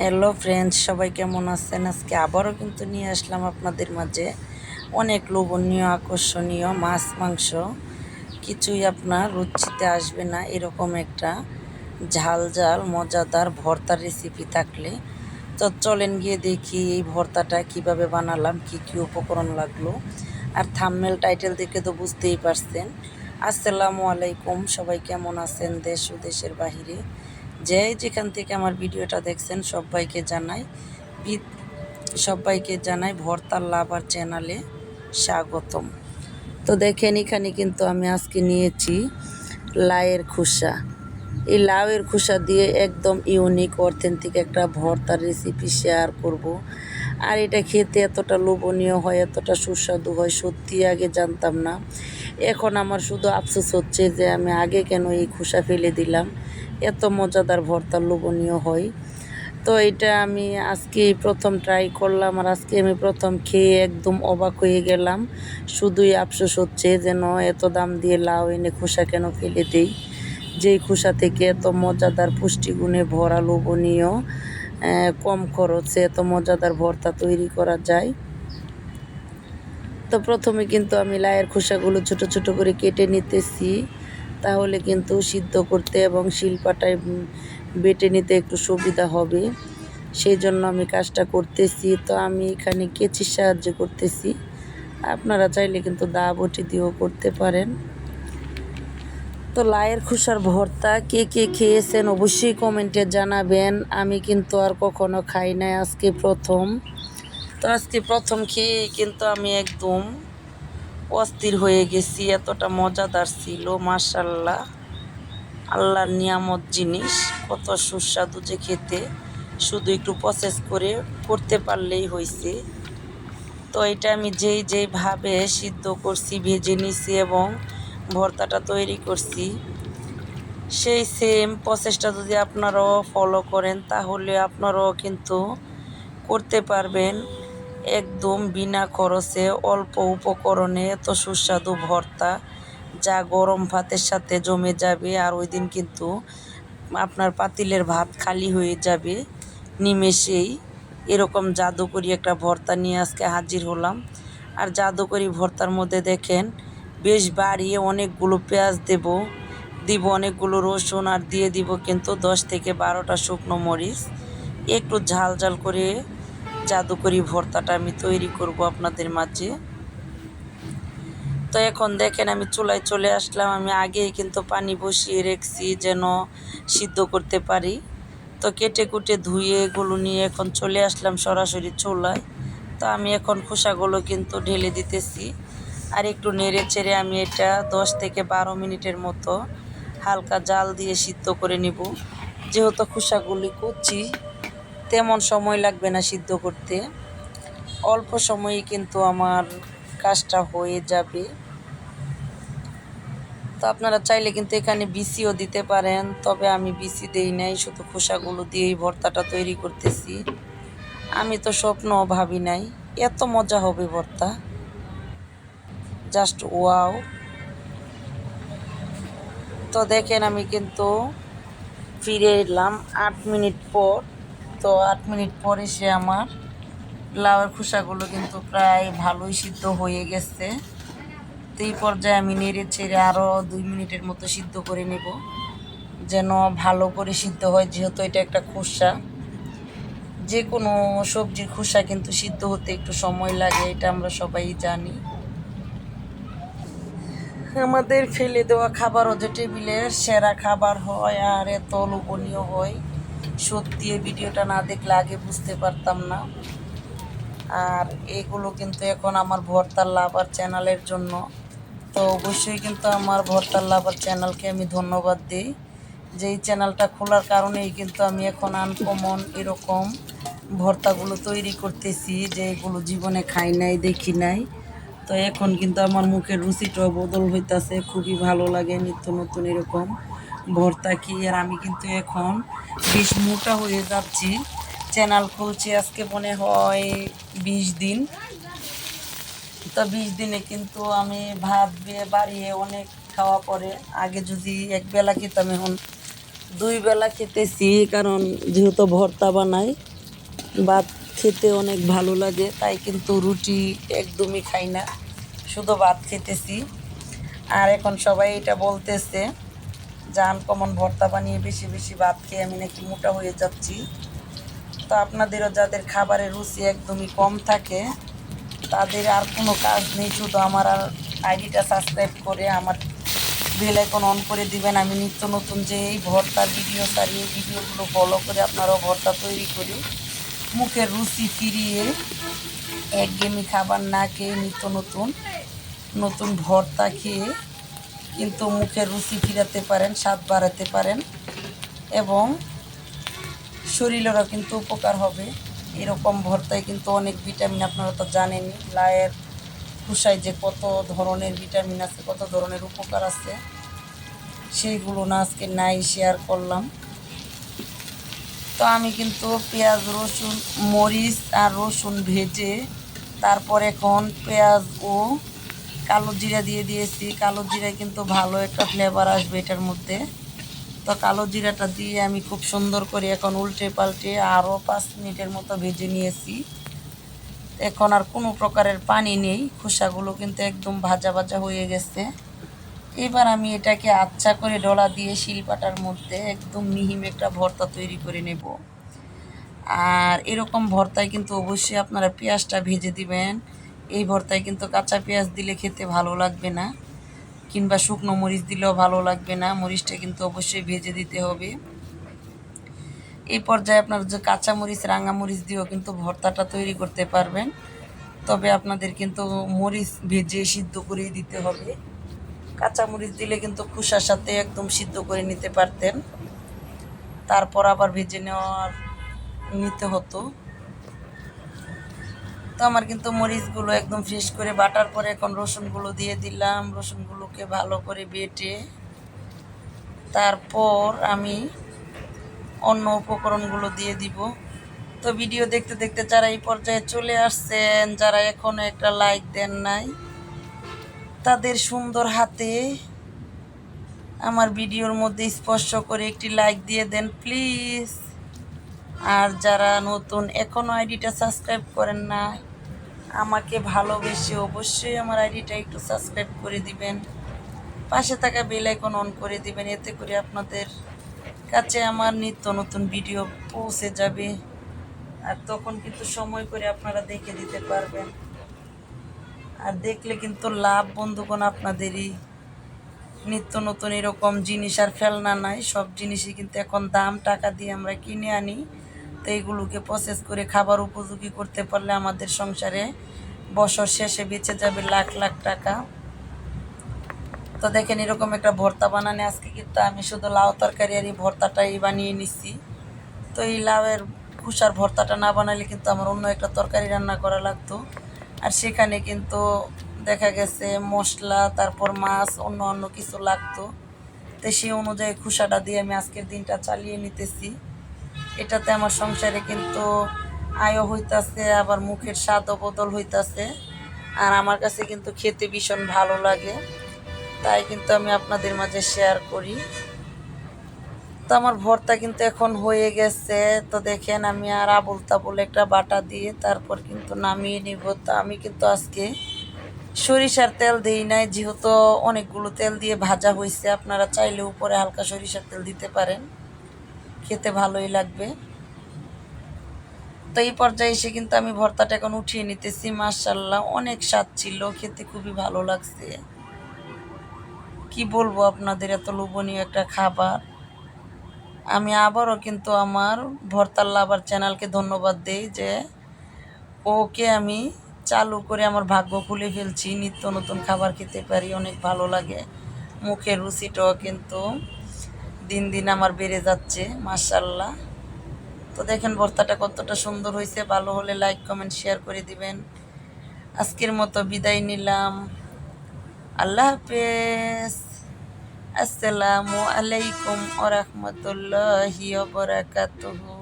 Hello friends, সবাই কেমন আছেন? আজকে আবারও কিন্তু নিয়ে আসলাম আপনাদের মাঝে অনেক লোভনীয় আকর্ষণীয় মাছ মাংস। কিছুই আপনার রুচিতে আসবে না এরকম একটা ঝাল ঝাল মজাদার ভর্তার রেসিপি থাকলে তো চলেন গিয়ে দেখি এই ভর্তাটা কিভাবে বানালাম, কি কি উপকরণ লাগলো। আর থাম্বনেল টাইটেল দেখে তো বুঝতেই পারছেন। আসসালামু আলাইকুম, সবাই কেমন আছেন দেশ ও দেশের বাহিরে যেখান থেকে আমার ভিডিওটা দেখছেন সবাইকে জানাই ভর্তার লাভার চ্যানেলে স্বাগতম। তো দেখেন, এখানে কিন্তু আমি আজকে নিয়েছি লাউয়ের খোসা। এই লাউয়ের খোসা দিয়ে একদম ইউনিক অথেন্টিক একটা ভর্তার রেসিপি শেয়ার করব। আর এটা খেতে এতটা লোভনীয় হয়, এতটা সুস্বাদু হয়, সত্যি আগে জানতাম না। এখন আমার শুধু আফসোস হচ্ছে যে আমি আগে কেন এই খোসা ফেলে দিলাম। এত মজাদার ভর্তা লোভনীয় হয়। তো এটা আমি আজকেই প্রথম ট্রাই করলাম, আর আজকে আমি প্রথম খেয়ে একদম অবাক হয়ে গেলাম। শুধুই আফসোস হচ্ছে যেন এত দাম দিয়ে লাউ এনে খোসা কেন ফেলে দেই। যেই খোসা থেকে এত মজাদার পুষ্টিগুণে ভরা লোভনীয় কম খরচে এত মজাদার ভর্তা তৈরি করা যায়। তো প্রথমে কিন্তু আমি লাউয়ের খোসাগুলো ছোট ছোট করে কেটে নিতেছি, তাহলে কিন্তু সিদ্ধ করতে এবং শিলপাটায় বেটে নিতে একটু সুবিধা হবে। সেই জন্য আমি কাজটা করতেছি। তো আমি এখানে কেচির সাহায্যে করতেছি, আপনারা চাইলে কিন্তু দা বটি দিয়েও করতে পারেন। তো লাউয়ের খোসার ভর্তা কে কে খেয়েছেন অবশ্যই কমেন্টে জানাবেন। আমি কিন্তু আর কখনো খাই নাই, আজকে প্রথম। তো আজকে প্রথম খেয়ে কিন্তু আমি একদম অস্থির হয়ে গেছি, এতটা মজাদার ছিল। মাশাল্লাহ, আল্লাহর নিয়ামত জিনিস, কত সুস্বাদু যে খেতে, শুধু একটু প্রসেস করে করতে পারলেই হয়েছে। তো এটা আমি যেইভাবে সিদ্ধ করছি, ভেজে নিছি এবং ভর্তাটা তৈরি করছি, সেই সেম প্রসেসটা যদি আপনারাও ফলো করেন তাহলে আপনারাও কিন্তু করতে পারবেন একদম বিনা খরচে, অল্প উপকরণে এত সুস্বাদু ভর্তা, যা গরম ভাতের সাথে জমে যাবে। আর ওই দিন কিন্তু আপনার পাতিলের ভাত খালি হয়ে যাবে নিমেষেই। এরকম জাদুকরি একটা ভর্তা নিয়ে আজকে হাজির হলাম। আর জাদুকরি ভর্তার মধ্যে দেখেন বেশ বাড়িয়ে অনেকগুলো পেঁয়াজ দিব অনেকগুলো রসুন, আর দিয়ে দিব কিন্তু 10 থেকে 12টা শুকনো মরিচ। একটু ঝাল ঝাল করে জাদুকরি ভর্তাটা আমি তৈরি করব আপনাদের মাঝে। তো এখন দেখেন আমি চুলায় চলে আসলাম। আমি আগেই কিন্তু পানি বসিয়ে রেখেছি যেন সিদ্ধ করতে পারি। তো কেটে কুটে ধুয়ে এগুলো নিয়ে এখন চলে আসলাম সরাসরি চুলায়। তো আমি এখন খোসাগুলো কিন্তু ঢেলে দিতেছি, আর একটু নেড়ে চেড়ে আমি এটা 10 থেকে 12 মিনিটের মতো হালকা জাল দিয়ে সিদ্ধ করে নিব। যেহেতু খোসাগুলি কচি, তেমন সময় লাগবে না সিদ্ধ করতে, অল্প সময়েই কিন্তু আমার কাজটা হয়ে যাবে। তো আপনারা চাইলে কিন্তু এখানে বিচিও দিতে পারেন, তবে আমি বিচি দেই নাই, শুধু খোসাগুলো দিয়েই ভর্তাটা তৈরি করতেছি। আমি তো স্বপ্নও ভাবি নাই এত মজা হবে ভর্তা, জাস্ট ওয়াও। তো দেখেন আমি কিন্তু ফিরে এলাম 8 মিনিট পর। তো 8 মিনিট পর এসে আমার লাউয়ের খোসাগুলো কিন্তু প্রায় ভালোই সিদ্ধ হয়ে গেছে। তো এই পর্যায়ে আমি নেড়ে ছেড়ে আরও 2 মিনিটের মতো সিদ্ধ করে নেব, যেন ভালো করে সিদ্ধ হয়। যেহেতু এটা একটা খোসা, যে কোনো সবজির খোসা কিন্তু সিদ্ধ হতে একটু সময় লাগে, এটা আমরা সবাই জানি। আমাদের ফেলে দেওয়া খাবারও যে টেবিলের সেরা খাবার হয় আর এত লোভনীয় হয়, সত্যি এই ভিডিওটা না দেখলে আগে বুঝতে পারতাম না। আর এগুলো কিন্তু এখন আমার ভর্তার লাভার চ্যানেলের জন্য। তো অবশ্যই কিন্তু আমার ভর্তার লাভার চ্যানেলকে আমি ধন্যবাদ দিই, যে এই চ্যানেলটা খোলার কারণেই কিন্তু আমি এখন আনকমন এরকম ভর্তাগুলো তৈরি করতেছি, যে এগুলো জীবনে খাই নাই, দেখি নাই। তো এখন কিন্তু আমার মুখের রুচিটাও বদল হইতাছে, খুবই ভালো লাগে নিত্য নতুন এরকম ভর্তা কি। আর আমি কিন্তু এখন বেশ মোটা হয়ে যাচ্ছি। চ্যানেল খুলছি আজকে মনে হয় 20 দিন। তো 20 দিনে কিন্তু আমি ভাত বাড়িয়ে অনেক খাওয়া পরে, আগে যদি একবেলা খেতাম এখন দুই বেলা খেতেছি, কারণ যেহেতু ভর্তা বানাই, ভাত খেতে অনেক ভালো লাগে, তাই কিন্তু রুটি একদমই খাই না, শুধু ভাত খেতেছি। আর এখন সবাই এটা বলতেছে যে আনকমন ভর্তা বানিয়ে বেশি বেশি ভাত খেয়ে আমি নাকি মোটা হয়ে যাচ্ছি। তো আপনাদেরও যাদের খাবারের রুচি একদমই কম থাকে, তাদের আর কোনো কাজ নেই, শুধু আমার আর আইডিটা সাবস্ক্রাইব করে আমার বেল আইকন অন করে দিবেন। আমি নিত্য নতুন যে এই ভর্তার ভিডিও ছাড়ি, এই ভিডিওগুলো ফলো করে আপনারাও ভর্তা তৈরি করে মুখের রুচি ফিরিয়ে একঘেয়েমি খাবার না খেয়ে নিত্য নতুন নতুন ভর্তা খেয়ে কিন্তু মুখের রুচি ফিরাতে পারেন, স্বাদ বাড়াতে পারেন এবং শরীরেরও কিন্তু উপকার হবে। এরকম ভর্তায় কিন্তু অনেক ভিটামিন, আপনারা তো জানেনই, লায়ের খোসায় যে কত ধরনের ভিটামিন আছে, কত ধরনের উপকার আছে, সেইগুলো না আজকে নাই শেয়ার করলাম। তো আমি কিন্তু পেঁয়াজ, রসুন, মরিচ আর রসুন ভেজে তারপর এখন পেঁয়াজ ও কালো জিরা দিয়ে দিয়েছি। কালো জিরায় কিন্তু ভালো একটা ফ্লেভার আসবে এটার মধ্যে। তো কালো জিরাটা দিয়ে আমি খুব সুন্দর করে এখন উল্টে পাল্টে আরও 5 মিনিটের মতো ভেজে নিয়েছি। এখন আর কোনো প্রকারের পানি নেই, খোসাগুলো কিন্তু একদম ভাজা ভাজা হয়ে গেছে। এবার আমি এটাকে আচ্ছা করে ডলা দিয়ে শিলপাটার মধ্যে একদম মিহিম একটা ভর্তা তৈরি করে নেব। আর এরকম ভর্তায় কিন্তু অবশ্যই আপনারা পেঁয়াজটা ভেজে দিবেন। এই ভর্তায় কিন্তু কাঁচা পেঁয়াজ দিলে খেতে ভালো লাগবে না, কিংবা শুকনো মরিচ দিলেও ভালো লাগবে না, মরিচটা কিন্তু অবশ্যই ভেজে দিতে হবে। এই পর্যায়ে আপনারা যে কাঁচা মরিচ, রাঙা মরিচ দিয়েও কিন্তু ভর্তাটা তৈরি করতে পারবেন, তবে আপনাদের কিন্তু মরিচ ভেজে সিদ্ধ করেই দিতে হবে। কাঁচা মরিচ দিলে কিন্তু খোসার সাথে একদম সিদ্ধ করে নিতে পারতেন, তারপর আবার ভেজে নিতে হতো। তো আমার কিন্তু মরিচগুলো একদম ফ্রেশ করে বাটার পরে এখন রসুনগুলো দিয়ে দিলাম। রসুনগুলোকে ভালো করে বেটে তারপর আমি অন্য উপকরণগুলো দিয়ে দিব। তো ভিডিও দেখতে দেখতে যারা এই পর্যায়ে চলে আসছেন, যারা এখনও একটা লাইক দেন নাই, তাদের সুন্দর হাতে আমার ভিডিওর মধ্যে স্পর্শ করে একটি লাইক দিয়ে দেন প্লিজ। আর যারা নতুন এখনও আইডিটা সাবস্ক্রাইব করেন না, আমাকে ভালোবেসে অবশ্যই আমার আইডিটা একটু সাবস্ক্রাইব করে দিবেন, পাশে থাকা বেল আইকন অন করে দিবেন, এতে করে আপনাদের কাছে আমার নিত্য নতুন ভিডিও পৌঁছে যাবে। আর তখন কিন্তু সময় করে আপনারা দেখে দিতে পারবেন। আর দেখলে কিন্তু লাভ বন্ধুগণ আপনাদেরই। নিত্য নতুন এরকম জিনিস আর ফেলনা নাই, সব জিনিসই কিন্তু এখন দাম, টাকা দিয়ে আমরা কিনে আনি। তো এইগুলোকে প্রসেস করে খাবার উপযোগী করতে পারলে আমাদের সংসারে বছর শেষে বেঁচে যাবে লাখ লাখ টাকা। তো দেখেন এরকম একটা ভর্তা বানানে আজকে কিন্তু আমি শুধু লাউ তরকারি আর এই ভর্তাটাই বানিয়ে নিচ্ছি। তো এই লাউয়ের খোসার ভর্তাটা না বানালে কিন্তু আমার অন্য একটা তরকারি রান্না করা লাগতো, আর সেখানে কিন্তু দেখা গেছে মশলা, তারপর মাছ, অন্য অন্য কিছু লাগতো। তো সেই অনুযায়ী খোসাটা দিয়ে আমি আজকের দিনটা চালিয়ে নিতেছি। এটাতে আমার সংসারে কিন্তু আয়ও হইতাছে, আবার মুখের স্বাদও বদল হইতাছে, আর আমার কাছে কিন্তু খেতে ভীষণ ভালো লাগে, তাই কিন্তু আমি আপনাদের মাঝে শেয়ার করি। তো আমার ভর্তা কিন্তু এখন হয়ে গেছে। তো দেখেন আমি আর আবুল তাবুল একটা বাটা দিয়ে তারপর কিন্তু নামিয়ে নিব। তো আমি কিন্তু আজকে সরিষার তেল দিই নাই, যেহেতু অনেকগুলো তেল দিয়ে ভাজা হয়েছে। আপনারা চাইলে উপরে হালকা সরিষার তেল দিতে পারেন, খেতে ভালোই লাগবে। তো এই পর্যায়ে এসে কিন্তু আমি ভর্তাটা এখন উঠিয়ে নিতেছি। মাশাআল্লাহ অনেক স্বাদ ছিল, খেতে খুবই ভালো লাগছে। কি বলবো আপনাদের, এত লোভনীয় একটা খাবার। আমি আবারও কিন্তু আমার ভর্তার লাভার চ্যানেলকে ধন্যবাদ দেই যে ওকে আমি চালু করে আমার ভাগ্য খুলে ফেলছি, নিত্য নতুন খাবার খেতে পারি, অনেক ভালো লাগে। মুখের রুচিটাও কিন্তু দিন দিন আমার বেড়ে যাচ্ছে মাশাআল্লাহ। তো দেখেন ভর্তাটা কতটা সুন্দর হয়েছে। ভালো হলে লাইক, কমেন্ট, শেয়ার করে দিবেন। আজকের মতো বিদায় নিলাম, আল্লাহ হাফেজ। আসসালামু আলাইকুম ওয়া রাহমাতুল্লাহি ওয়া বারাকাতুহু।